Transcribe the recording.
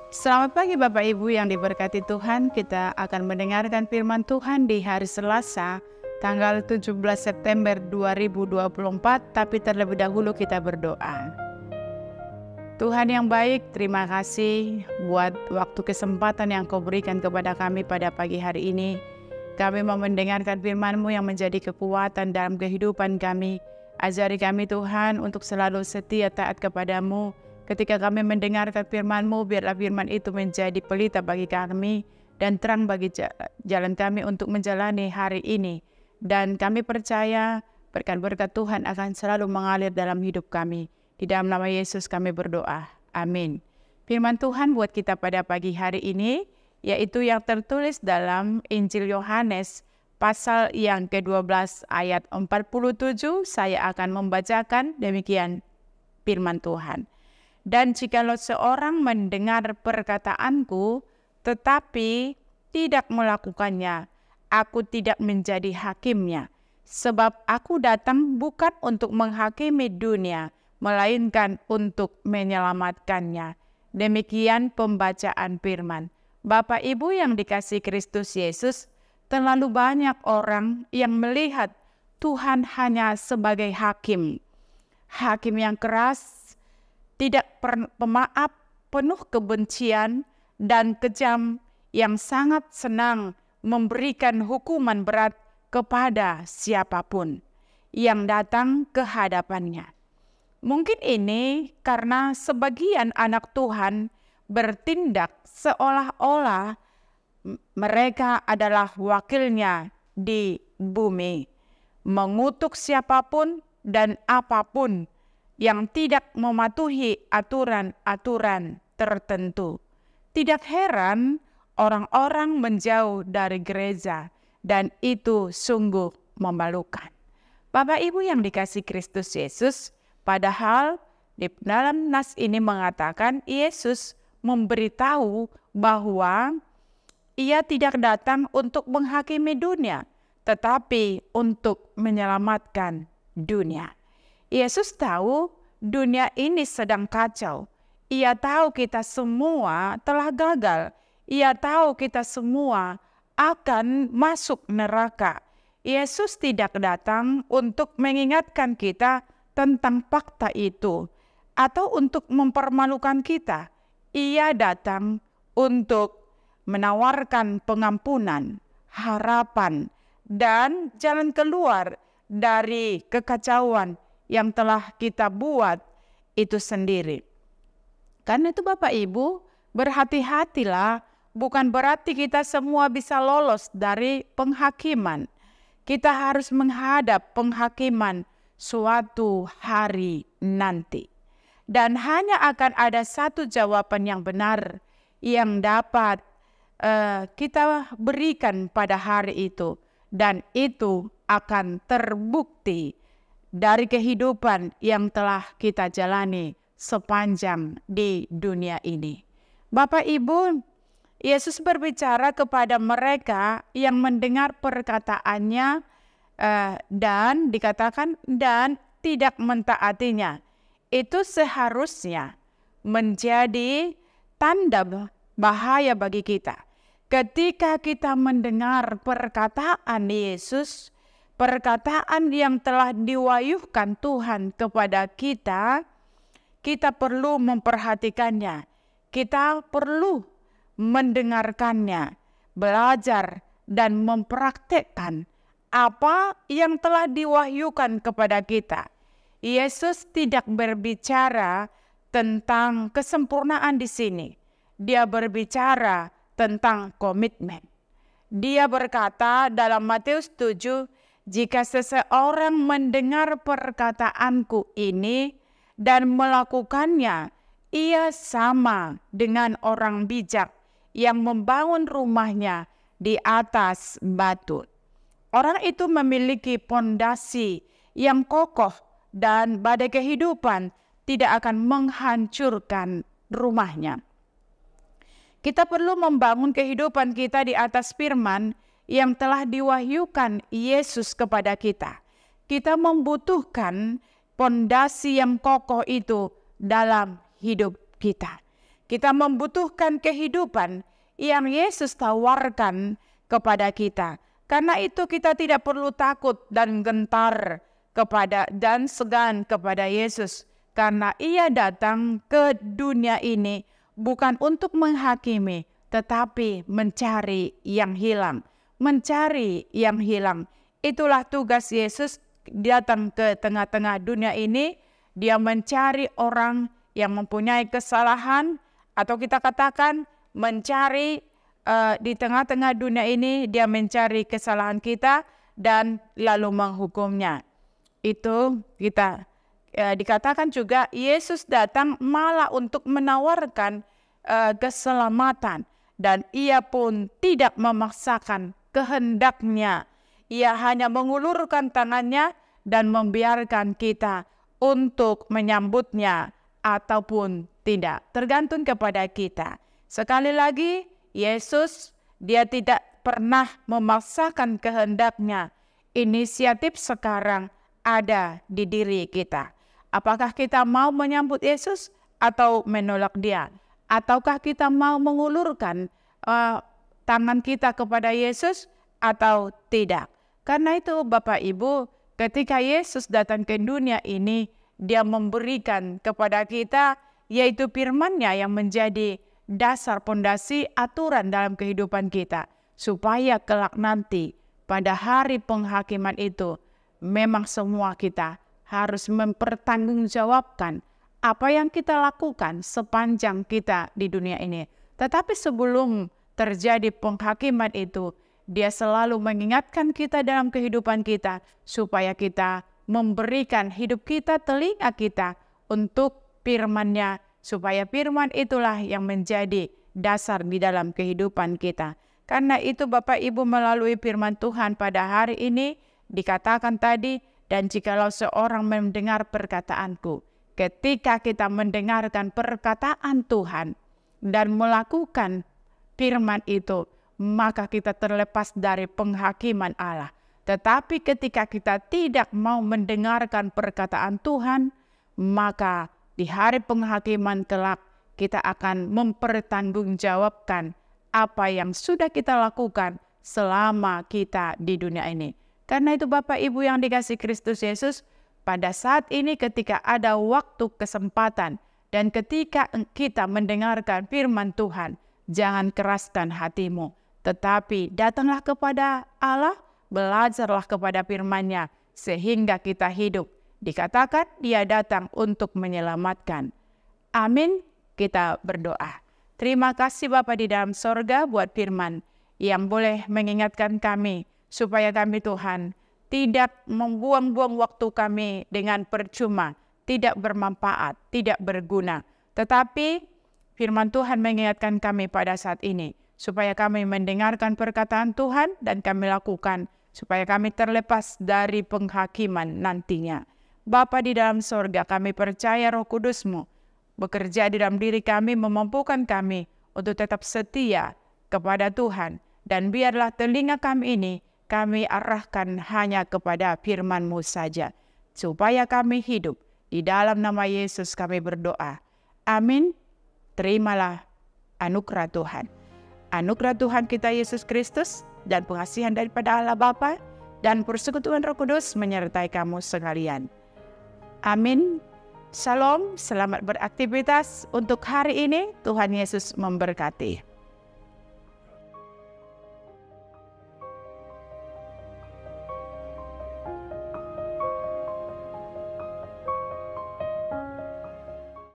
Selamat pagi Bapak Ibu yang diberkati Tuhan. Kita akan mendengarkan firman Tuhan di hari Selasa tanggal 17 September 2024. Tapi terlebih dahulu kita berdoa. Tuhan yang baik, terima kasih buat waktu kesempatan yang Kau berikan kepada kami pada pagi hari ini. Kami mau mendengarkan firman-Mu yang menjadi kekuatan dalam kehidupan kami. Ajari kami Tuhan untuk selalu setia taat kepadamu. Ketika kami mendengarkan firman-Mu, biarlah firman itu menjadi pelita bagi kami dan terang bagi jalan kami untuk menjalani hari ini. Dan kami percaya berkat-berkat Tuhan akan selalu mengalir dalam hidup kami. Di dalam nama Yesus kami berdoa. Amin. Firman Tuhan buat kita pada pagi hari ini, yaitu yang tertulis dalam Injil Yohanes pasal yang ke-12 ayat 47. Saya akan membacakan demikian firman Tuhan. Dan jikalau seorang mendengar perkataanku, tetapi tidak melakukannya, aku tidak menjadi hakimnya. Sebab aku datang bukan untuk menghakimi dunia, melainkan untuk menyelamatkannya. Demikian pembacaan firman. Bapak Ibu yang dikasihi Kristus Yesus, terlalu banyak orang yang melihat Tuhan hanya sebagai hakim. Hakim yang keras, tidak pemaaf, penuh kebencian dan kejam, yang sangat senang memberikan hukuman berat kepada siapapun yang datang ke hadapannya. Mungkin ini karena sebagian anak Tuhan bertindak seolah-olah mereka adalah wakilnya di bumi, mengutuk siapapun dan apapun yang tidak mematuhi aturan-aturan tertentu. Tidak heran orang-orang menjauh dari gereja, dan itu sungguh memalukan. Bapak Ibu yang dikasihi Kristus Yesus, padahal di dalam nas ini mengatakan Yesus memberitahu bahwa Ia tidak datang untuk menghakimi dunia, tetapi untuk menyelamatkan dunia. Yesus tahu dunia ini sedang kacau. Ia tahu kita semua telah gagal. Ia tahu kita semua akan masuk neraka. Yesus tidak datang untuk mengingatkan kita tentang fakta itu atau untuk mempermalukan kita. Ia datang untuk menawarkan pengampunan, harapan, dan jalan keluar dari kekacauan yang telah kita buat itu sendiri. Karena itu Bapak Ibu, berhati-hatilah, bukan berarti kita semua bisa lolos dari penghakiman. Kita harus menghadap penghakiman suatu hari nanti. Dan hanya akan ada satu jawaban yang benar yang dapat kita berikan pada hari itu. Dan itu akan terbukti dari kehidupan yang telah kita jalani sepanjang di dunia ini. Bapak Ibu, Yesus berbicara kepada mereka yang mendengar perkataannya dan dikatakan dan tidak mentaatinya. Itu seharusnya menjadi tanda bahaya bagi kita. Ketika kita mendengar perkataan Yesus, perkataan yang telah diwahyukan Tuhan kepada kita, kita perlu memperhatikannya. Kita perlu mendengarkannya, belajar dan mempraktekkan apa yang telah diwahyukan kepada kita. Yesus tidak berbicara tentang kesempurnaan di sini. Dia berbicara tentang komitmen. Dia berkata dalam Matius 7, jika seseorang mendengar perkataanku ini dan melakukannya, ia sama dengan orang bijak yang membangun rumahnya di atas batu. Orang itu memiliki pondasi yang kokoh dan badai kehidupan tidak akan menghancurkan rumahnya. Kita perlu membangun kehidupan kita di atas firman yang telah diwahyukan Yesus kepada kita. Kita membutuhkan pondasi yang kokoh itu dalam hidup kita. Kita membutuhkan kehidupan yang Yesus tawarkan kepada kita. Karena itu kita tidak perlu takut dan gentar dan segan kepada Yesus. Karena Ia datang ke dunia ini bukan untuk menghakimi, tetapi mencari yang hilang. Mencari yang hilang. Itulah tugas Yesus datang ke tengah-tengah dunia ini. Dia mencari orang yang mempunyai kesalahan, atau kita katakan mencari di tengah-tengah dunia ini, dia mencari kesalahan kita dan lalu menghukumnya. Itu kita dikatakan juga Yesus datang malah untuk menawarkan keselamatan, dan Ia pun tidak memaksakan kehendaknya. Ia hanya mengulurkan tangannya dan membiarkan kita untuk menyambutnya ataupun tidak, tergantung kepada kita. Sekali lagi, Yesus dia tidak pernah memaksakan kehendaknya. Inisiatif sekarang ada di diri kita. Apakah kita mau menyambut Yesus atau menolak Dia? Ataukah kita mau mengulurkan tangan kita kepada Yesus atau tidak? Karena itu Bapak Ibu, ketika Yesus datang ke dunia ini, Dia memberikan kepada kita yaitu firman-Nya yang menjadi dasar pondasi aturan dalam kehidupan kita, supaya kelak nanti pada hari penghakiman itu memang semua kita harus mempertanggungjawabkan apa yang kita lakukan sepanjang kita di dunia ini. Tetapi sebelum terjadi penghakiman itu, Dia selalu mengingatkan kita dalam kehidupan kita supaya kita memberikan hidup kita, telinga kita untuk firman-Nya, supaya firman itulah yang menjadi dasar di dalam kehidupan kita. Karena itu Bapak Ibu, melalui firman Tuhan pada hari ini dikatakan tadi, dan jikalau seorang mendengar perkataanku, ketika kita mendengarkan perkataan Tuhan dan melakukan firman itu, maka kita terlepas dari penghakiman Allah. Tetapi ketika kita tidak mau mendengarkan perkataan Tuhan, maka di hari penghakiman kelak kita akan mempertanggungjawabkan apa yang sudah kita lakukan selama kita di dunia ini. Karena itu Bapak Ibu yang dikasihi Kristus Yesus, pada saat ini ketika ada waktu kesempatan dan ketika kita mendengarkan firman Tuhan, jangan keraskan hatimu, tetapi datanglah kepada Allah, belajarlah kepada firman-Nya sehingga kita hidup. Dikatakan Dia datang untuk menyelamatkan. Amin. Kita berdoa. Terima kasih Bapa di dalam sorga buat firman yang boleh mengingatkan kami supaya kami Tuhan tidak membuang-buang waktu kami dengan percuma, tidak bermanfaat, tidak berguna. Tetapi firman Tuhan mengingatkan kami pada saat ini supaya kami mendengarkan perkataan Tuhan dan kami lakukan, supaya kami terlepas dari penghakiman nantinya. Bapa di dalam sorga, kami percaya Roh Kudus-Mu bekerja di dalam diri kami, memampukan kami untuk tetap setia kepada Tuhan. Dan biarlah telinga kami ini kami arahkan hanya kepada firman-Mu saja, supaya kami hidup. Di dalam nama Yesus kami berdoa. Amin. Terimalah anugerah Tuhan. Anugerah Tuhan kita Yesus Kristus dan pengasihan daripada Allah Bapa dan persekutuan Roh Kudus menyertai kamu sekalian. Amin. Shalom, selamat beraktivitas untuk hari ini. Tuhan Yesus memberkati.